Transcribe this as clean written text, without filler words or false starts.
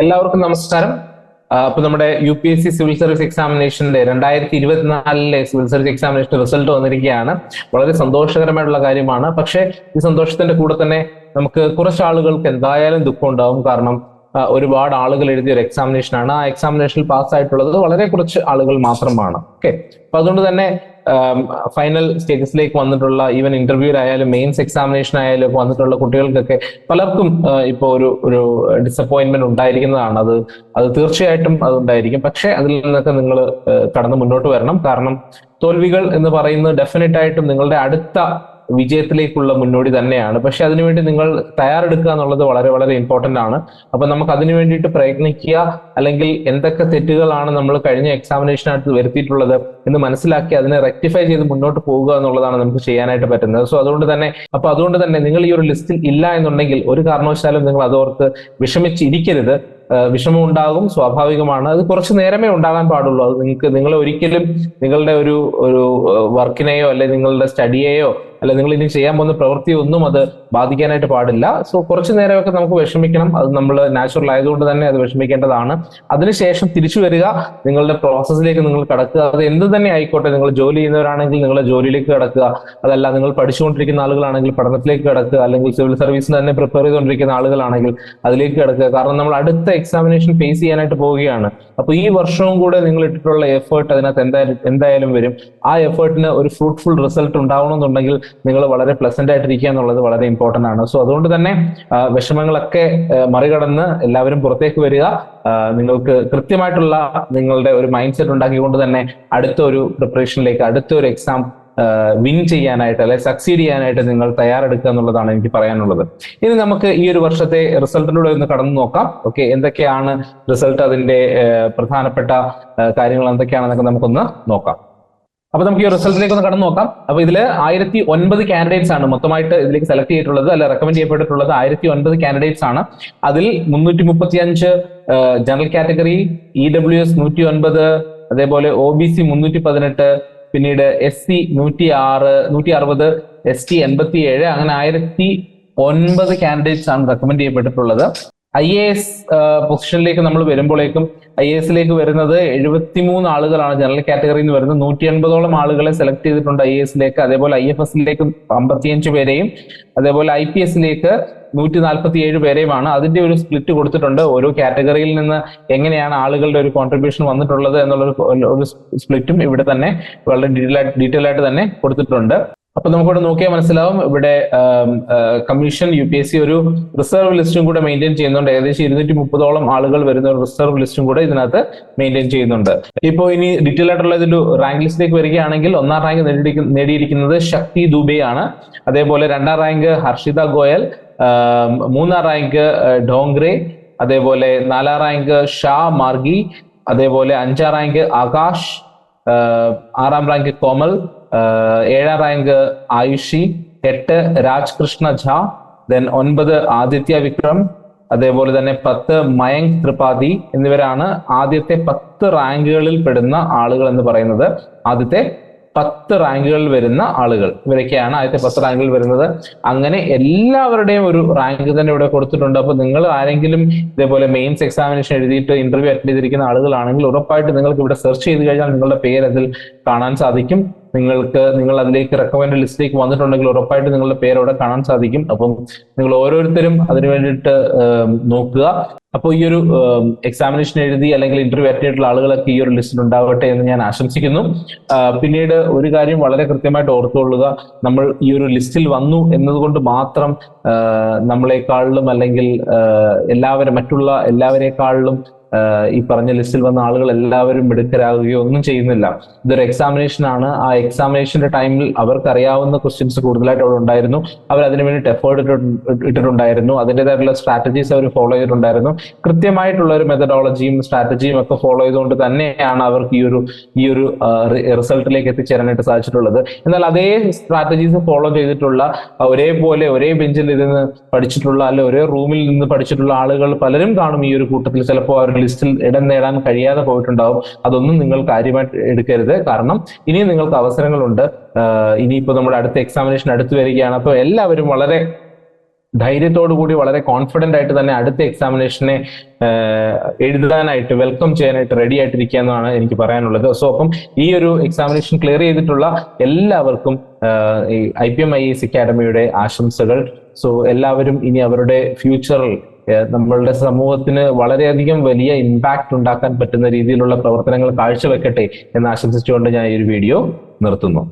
എല്ലാവർക്കും നമസ്കാരം. അപ്പൊ നമ്മുടെ UPSC സിവിൽ സർവീസ് എക്സാമിനേഷന്റെ 2024 സിവിൽ സർവീസ് എക്സാമിനേഷൻ റിസൾട്ട് വന്നിരിക്കുകയാണ്. വളരെ സന്തോഷകരമായിട്ടുള്ള കാര്യമാണ്. പക്ഷേ ഈ സന്തോഷത്തിന്റെ കൂടെ തന്നെ നമുക്ക് കുറച്ച് ആളുകൾക്ക് എന്തായാലും ദുഃഖം ഉണ്ടാവും. കാരണം ഒരുപാട് ആളുകൾ എഴുതിയ ഒരു എക്സാമിനേഷൻ ആണ്. ആ എക്സാമിനേഷനിൽ പാസ്സായിട്ടുള്ളത് വളരെ കുറച്ച് ആളുകൾ മാത്രമാണ്. ഓക്കെ, അപ്പൊ അതുകൊണ്ട് തന്നെ ഫൈനൽ സ്റ്റേജസിലേക്ക് വന്നിട്ടുള്ള ഈവൻ ഇന്റർവ്യൂലായാലും മെയിൻസ് എക്സാമിനേഷൻ ആയാലും വന്നിട്ടുള്ള കുട്ടികൾക്കൊക്കെ പലർക്കും ഇപ്പോൾ ഒരു ഡിസപ്പോയിന്റ്മെന്റ് ഉണ്ടായിരിക്കുന്നതാണ്. അത് തീർച്ചയായിട്ടും അത് ഉണ്ടായിരിക്കും. പക്ഷെ അതിൽ നിന്നൊക്കെ നിങ്ങൾ കടന്ന് മുന്നോട്ട് വരണം. കാരണം തോൽവികൾ എന്ന് പറയുന്നത് ഡെഫിനറ്റ് ആയിട്ടും നിങ്ങളുടെ അടുത്ത വിജയത്തിലേക്കുള്ള മുന്നോടി തന്നെയാണ്. പക്ഷെ അതിനുവേണ്ടി നിങ്ങൾ തയ്യാറെടുക്കുക എന്നുള്ളത് വളരെ വളരെ ഇമ്പോർട്ടന്റ് ആണ്. അപ്പൊ നമുക്ക് അതിനു വേണ്ടിയിട്ട് പ്രയത്നിക്കുക, അല്ലെങ്കിൽ എന്തൊക്കെ തെറ്റുകളാണ് നമ്മൾ കഴിഞ്ഞ എക്സാമിനേഷനകത്ത് വരുത്തിയിട്ടുള്ളത് എന്ന് മനസ്സിലാക്കി അതിനെ റെക്ടിഫൈ ചെയ്ത് മുന്നോട്ട് പോകുക എന്നുള്ളതാണ് നമുക്ക് ചെയ്യാനായിട്ട് പറ്റുന്നത്. സോ അതുകൊണ്ട് തന്നെ നിങ്ങൾ ഈ ഒരു ലിസ്റ്റിൽ ഇല്ല എന്നുണ്ടെങ്കിൽ ഒരു കാരണവശാലും നിങ്ങൾ അതോർത്ത് വിഷമിച്ചിരിക്കരുത്. വിഷമം ഉണ്ടാകും, സ്വാഭാവികമാണ്. അത് കുറച്ച് നേരമേ ഉണ്ടാകാൻ പാടുള്ളൂ. അത് നിങ്ങൾ ഒരിക്കലും നിങ്ങളുടെ ഒരു വർക്കിനെയോ അല്ലെ നിങ്ങളുടെ സ്റ്റഡിയെയോ അല്ലെ നിങ്ങൾ ഇനി ചെയ്യാൻ പോകുന്ന പ്രവൃത്തിയോ ഒന്നും അത് ബാധിക്കാനായിട്ട് പാടില്ല. സോ കുറച്ചു നേരമൊക്കെ നമുക്ക് വിഷമിക്കണം. അത് നമ്മൾ നാച്ചുറൽ ആയതുകൊണ്ട് തന്നെ അത് വിഷമിക്കേണ്ടതാണ്. അതിനുശേഷം തിരിച്ചു വരിക, നിങ്ങളുടെ പ്രോസസ്സിലേക്ക് നിങ്ങൾ കടക്കുക. അത് എന്ത് തന്നെ ആയിക്കോട്ടെ, നിങ്ങൾ ജോലി ചെയ്യുന്നവരാണെങ്കിൽ നിങ്ങളുടെ ജോലിയിലേക്ക് കടക്കുക, അതല്ല നിങ്ങൾ പഠിച്ചുകൊണ്ടിരിക്കുന്ന ആളുകളാണെങ്കിൽ പഠനത്തിലേക്ക് കടക്കുക, അല്ലെങ്കിൽ സിവിൽ സർവീസിന് തന്നെ പ്രിപ്പയർ ചെയ്തുകൊണ്ടിരിക്കുന്ന ആളുകളാണെങ്കിൽ അതിലേക്ക് കടക്കുക. കാരണം നമ്മൾ അടുത്ത എക്സാമിനേഷൻ ഫേസ് ചെയ്യാനായിട്ട് പോവുകയാണ്. അപ്പൊ ഈ വർഷവും കൂടെ നിങ്ങൾ ഇട്ടിട്ടുള്ള എഫേർട്ട് അതിനകത്ത് എന്തായാലും വരും. ആ എഫേർട്ടിന് ഒരു ഫ്രൂട്ട്ഫുൾ റിസൾട്ട് ഉണ്ടാവണമെന്നുണ്ടെങ്കിൽ നിങ്ങൾ വളരെ പ്ലസന്റ് ആയിട്ടിരിക്കുക എന്നുള്ളത് വളരെ ഇമ്പോർട്ടന്റ് ആണ്. സോ അതുകൊണ്ട് തന്നെ വിഷമങ്ങളൊക്കെ മറികടന്ന് എല്ലാവരും പുറത്തേക്ക് വരിക. നിങ്ങൾക്ക് കൃത്യമായിട്ടുള്ള നിങ്ങളുടെ ഒരു മൈൻഡ് സെറ്റ് ഉണ്ടാക്കിക്കൊണ്ട് തന്നെ അടുത്ത ഒരു പ്രിപ്പറേഷനിലേക്ക്, അടുത്ത ഒരു എക്സാം വിൻ ചെയ്യാനായിട്ട് അല്ലെ സക്സീഡ് ചെയ്യാനായിട്ട് നിങ്ങൾ തയ്യാറെടുക്കുക എന്നുള്ളതാണ് എനിക്ക് പറയാനുള്ളത്. ഇനി നമുക്ക് ഈ ഒരു വർഷത്തെ റിസൾട്ടിലൂടെ ഒന്ന് കടന്നു നോക്കാം. ഓക്കെ, എന്തൊക്കെയാണ് റിസൾട്ട്, അതിന്റെ പ്രധാനപ്പെട്ട കാര്യങ്ങൾ എന്തൊക്കെയാണെന്നൊക്കെ നമുക്കൊന്ന് നോക്കാം. അപ്പൊ നമുക്ക് ഈ റിസൾട്ടിലേക്ക് ഒന്ന് കടന്നു നോക്കാം. അപ്പൊ ഇതില് 1009 കാൻഡിഡേറ്റ്സ് ആണ് മൊത്തമായിട്ട് ഇതിലേക്ക് സെലക്ട് ചെയ്തിട്ടുള്ളത്, അല്ലെ റെക്കമെൻഡ് ചെയ്യപ്പെട്ടിട്ടുള്ളത് 1009 കാൻഡിഡേറ്റ്സ് ആണ്. അതിൽ 335 ജനറൽ കാറ്റഗറി, EWS 109, അതേപോലെ OBC 318, പിന്നീട് SC 160, ST 87, അങ്ങനെ 1009 കാൻഡിഡേറ്റ്സ് ആണ് റെക്കമെൻഡ് ചെയ്യപ്പെട്ടിട്ടുള്ളത്. IAS പൊസിഷനിലേക്ക് നമ്മൾ വരുമ്പോഴേക്കും IASലേക്ക് വരുന്നത് 73 ആളുകളാണ് ജനറൽ കാറ്റഗറിയിൽ നിന്ന് വരുന്നത്. 180ഓളം ആളുകളെ സെലക്ട് ചെയ്തിട്ടുണ്ട് IASലേക്ക്. അതേപോലെ IFSലേക്ക് 55 പേരെയും, അതേപോലെ IPSലേക്ക് 147 പേരെയുമാണ്. അതിന്റെ ഒരു സ്പ്ലിറ്റ് കൊടുത്തിട്ടുണ്ട്. ഓരോ കാറ്റഗറിയിൽ നിന്ന് എങ്ങനെയാണ് ആളുകളുടെ ഒരു കോൺട്രിബ്യൂഷൻ വന്നിട്ടുള്ളത് എന്നുള്ള സ്പ്ലിറ്റും ഇവിടെ തന്നെ വളരെ ഡീറ്റെയിൽ ആയിട്ട് തന്നെ കൊടുത്തിട്ടുണ്ട്. അപ്പൊ നമുക്കിവിടെ നോക്കിയാൽ മനസ്സിലാവും, ഇവിടെ കമ്മീഷൻ UPSC ഒരു റിസർവ് ലിസ്റ്റും കൂടെ മെയിൻറ്റെയിൻ ചെയ്യുന്നുണ്ട്. ഏകദേശം 230ഓളം ആളുകൾ വരുന്ന ഒരു റിസർവ് ലിസ്റ്റും കൂടെ ഇതിനകത്ത് മെയിൻറ്റെയിൻ ചെയ്യുന്നുണ്ട്. ഇപ്പോൾ ഇനി ഡീറ്റെയിൽ ആയിട്ടുള്ള ഇതിന്റെ റാങ്ക് ലിസ്റ്റിലേക്ക് വരികയാണെങ്കിൽ 1ാം റാങ്ക് നേടിയിരിക്കുന്നത് ശക്തി ദുബെ ആണ്. അതേപോലെ 2ാം റാങ്ക് ഹർഷിത ഗോയൽ, 3ാം റാങ്ക് ഡോങ്റെ, അതേപോലെ 4ാം റാങ്ക് ഷാ മാർഗി, അതേപോലെ 5ാം റാങ്ക് ആകാശ്, 6ാം റാങ്ക് കോമൽ, 7ാം റാങ്ക് ആയുഷി, 8 രാജ് കൃഷ്ണ ഝാ, 9 ആദിത്യ വിക്രം, അതേപോലെ തന്നെ 10 മയങ്ക് ത്രിപാഠി എന്നിവരാണ് ആദ്യത്തെ 10 റാങ്കുകളിൽ പെടുന്ന ആളുകൾ എന്ന് പറയുന്നത്. ആദ്യത്തെ 10 റാങ്കുകളിൽ വരുന്ന ആളുകൾ ഇവരൊക്കെയാണ് ആദ്യത്തെ 10 റാങ്കുകളിൽ വരുന്നത്. അങ്ങനെ എല്ലാവരുടെയും ഒരു റാങ്ക് തന്നെ ഇവിടെ കൊടുത്തിട്ടുണ്ട്. അപ്പൊ നിങ്ങൾ ആരെങ്കിലും ഇതേപോലെ മെയിൻസ് എക്സാമിനേഷൻ എഴുതിയിട്ട് ഇന്റർവ്യൂ അറ്റൻഡ് ചെയ്തിരിക്കുന്ന ആളുകളാണെങ്കിൽ ഉറപ്പായിട്ട് നിങ്ങൾക്ക് ഇവിടെ സെർച്ച് ചെയ്ത് കഴിഞ്ഞാൽ നിങ്ങളുടെ പേര് അതിൽ കാണാൻ സാധിക്കും. നിങ്ങൾ അതിലേക്ക് റെക്കമെൻഡ് ലിസ്റ്റിലേക്ക് വന്നിട്ടുണ്ടെങ്കിൽ ഉറപ്പായിട്ട് നിങ്ങളുടെ പേര് അവിടെ കാണാൻ സാധിക്കും. അപ്പം നിങ്ങൾ ഓരോരുത്തരും അതിനു വേണ്ടിയിട്ട് നോക്കുക. അപ്പോൾ ഈ ഒരു എക്സാമിനേഷൻ എഴുതി അല്ലെങ്കിൽ ഇന്റർവ്യൂ അറ്റൻഡ് ചെയ്തിട്ടുള്ള ആളുകളൊക്കെ ഈ ഒരു ലിസ്റ്റിൽ ഉണ്ടാവട്ടെ എന്ന് ഞാൻ ആശംസിക്കുന്നു. പിന്നീട് ഒരു കാര്യം വളരെ കൃത്യമായിട്ട് ഓർത്തുകൊള്ളുക, നമ്മൾ ഈ ഒരു ലിസ്റ്റിൽ വന്നു എന്നതുകൊണ്ട് മാത്രം നമ്മളെക്കാളിലും അല്ലെങ്കിൽ മറ്റുള്ള എല്ലാവരെക്കാളിലും ഈ പറഞ്ഞ ലിസ്റ്റിൽ വന്ന ആളുകൾ എല്ലാവരും മിടുക്കരാകുകയോ ഒന്നും ചെയ്യുന്നില്ല. ഇതൊരു എക്സാമിനേഷൻ ആണ്. ആ എക്സാമിനേഷന്റെ ടൈമിൽ അവർക്ക് അറിയാവുന്ന ക്വസ്റ്റ്യൻസ് കൂടുതലായിട്ട് അവിടെ ഉണ്ടായിരുന്നു. അവർ അതിനു വേണ്ടിയിട്ട് എഫേർട്ട് ഇട്ടിട്ടുണ്ടായിരുന്നു. അതിൻ്റെതായിട്ടുള്ള സ്ട്രാറ്റജീസ് അവർ ഫോളോ ചെയ്തിട്ടുണ്ടായിരുന്നു. കൃത്യമായിട്ടുള്ള ഒരു മെത്തഡോളജിയും സ്ട്രാറ്റജിയും ഒക്കെ ഫോളോ ചെയ്തുകൊണ്ട് തന്നെയാണ് അവർക്ക് ഈ ഒരു റിസൾട്ടിലേക്ക് എത്തിച്ചേരാനായിട്ട് സാധിച്ചിട്ടുള്ളത്. എന്നാൽ അതേ സ്ട്രാറ്റജീസ് ഫോളോ ചെയ്തിട്ടുള്ള ഒരേ ബെഞ്ചിൽ ഇരുന്ന് പഠിച്ചിട്ടുള്ള അല്ലെ ഒരേ റൂമിൽ നിന്ന് പഠിച്ചിട്ടുള്ള ആളുകൾ പലരും കാണും ഈ ഒരു കൂട്ടത്തിൽ. ചിലപ്പോൾ അവർ ലിസ്റ്റിൽ ഇടം നേടാൻ കഴിയാതെ പോയിട്ടുണ്ടാവും. അതൊന്നും നിങ്ങൾ കാര്യമായിട്ട് എടുക്കരുത്. കാരണം ഇനിയും നിങ്ങൾക്ക് അവസരങ്ങളുണ്ട്. ഇനിയിപ്പോ നമ്മുടെ അടുത്ത എക്സാമിനേഷൻ അടുത്ത് വരികയാണ്. അപ്പോൾ എല്ലാവരും വളരെ ധൈര്യത്തോടു കൂടി വളരെ കോൺഫിഡന്റ് ആയിട്ട് തന്നെ അടുത്ത എക്സാമിനേഷനെ എഴുതാനായിട്ട് വെൽക്കം ചെയ്യാനായിട്ട് റെഡി ആയിട്ടിരിക്കുക എന്നാണ് എനിക്ക് പറയാനുള്ളത്. സോ അപ്പം ഈ ഒരു എക്സാമിനേഷൻ ക്ലിയർ ചെയ്തിട്ടുള്ള എല്ലാവർക്കും ഈ IPM-IAS അക്കാഡമിയുടെ ആശംസകൾ. സോ എല്ലാവരും ഇനി അവരുടെ ഫ്യൂച്ചറിൽ നമ്മളുടെ സമൂഹത്തിന് വളരെയധികം വലിയ ഇമ്പാക്ട് ഉണ്ടാക്കാൻ പറ്റുന്ന രീതിയിലുള്ള പ്രവർത്തനങ്ങൾ കാഴ്ചവെക്കട്ടെ എന്ന് ആശംസിച്ചുകൊണ്ട് ഞാൻ ഈ ഒരു വീഡിയോ നിർത്തുന്നു.